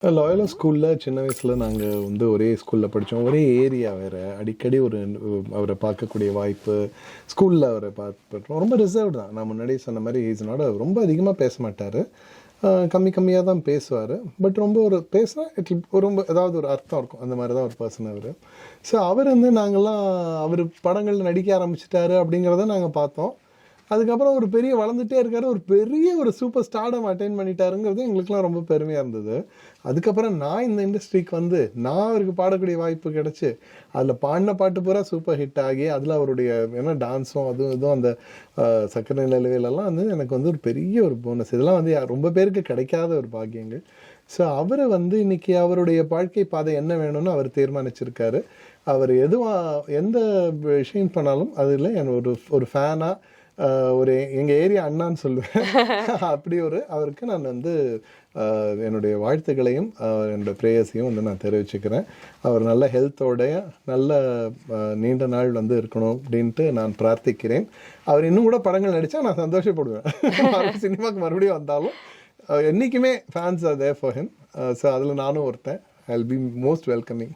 லாயலா ஸ்கூலில் சின்ன வயசில் நாங்கள் வந்து ஒரே ஸ்கூலில் படித்தோம். ஒரே ஏரியா வேறு. அடிக்கடி அவரை பார்க்கக்கூடிய வாய்ப்பு, ஸ்கூலில் அவரை பார்த்துட்டோம். ரொம்ப ரிசர்வ்டு தான். நான் முன்னாடியே சொன்ன மாதிரி இஸ் நாட் ரொம்ப அதிகமாக பேச மாட்டார். கம்மியாக தான் பேசுவார். பட் ரொம்ப பேசினா ரொம்ப ஏதாவது ஒரு அர்த்தம் இருக்கும். அந்த மாதிரி தான் ஒரு பர்சன் அவர். ஸோ அவர் வந்து நாங்கள்லாம் அவர் படங்கள் நடிக்க ஆரம்பிச்சிட்டாரு அப்படிங்கிறத நாங்கள் பார்த்தோம். அதுக்கப்புறம் ஒரு பெரிய வளர்ந்துட்டே இருக்காரு. ஒரு பெரிய ஒரு சூப்பர் ஸ்டார்டம் அட்டைன் பண்ணிட்டாருங்கிறது எங்களுக்குலாம் ரொம்ப பெருமையாக இருந்தது. அதுக்கப்புறம் நான் இந்த இண்டஸ்ட்ரிக்கு வந்து நான் அவருக்கு பாடக்கூடிய வாய்ப்பு கிடச்சி அதில் பாடின பாட்டு பூரா சூப்பர் ஹிட் ஆகி அதில் அவருடைய ஏன்னா டான்ஸும் அதுவும் இதுவும் அந்த சக்கரை நிலவையிலலாம் வந்து எனக்கு வந்து ஒரு பெரிய ஒரு போனஸ். இதெல்லாம் வந்து ரொம்ப பேருக்கு கிடைக்காத ஒரு பாக்கியங்கள். ஸோ அவரை வந்து இன்றைக்கி அவருடைய வாழ்க்கை பாதை என்ன வேணும்னு அவர் தீர்மானிச்சிருக்காரு. அவர் எந்த விஷயம் பண்ணாலும் அதில் ஒரு ஃபேனாக எங்கள் ஏரியா அண்ணான்னு சொல்லுவேன். அப்படி அவருக்கு நான் வந்து என்னுடைய வாழ்த்துக்களையும் என்னோடய ப்ரேயர்ஸையும் வந்து நான் தெரிவிச்சுக்கிறேன். அவர் நல்ல ஹெல்த்தோடைய நல்ல நீண்ட நாள் வந்து இருக்கணும் அப்படின்ட்டு நான் பிரார்த்திக்கிறேன். அவர் இன்னும் கூட படங்கள் நடித்தா நான் சந்தோஷப்படுவேன். சினிமாவுக்கு மறுபடியும் வந்தாலும் என்றைக்குமே fans are there for him. So அதில் நானும் ஒருத்தன். I will be most welcoming.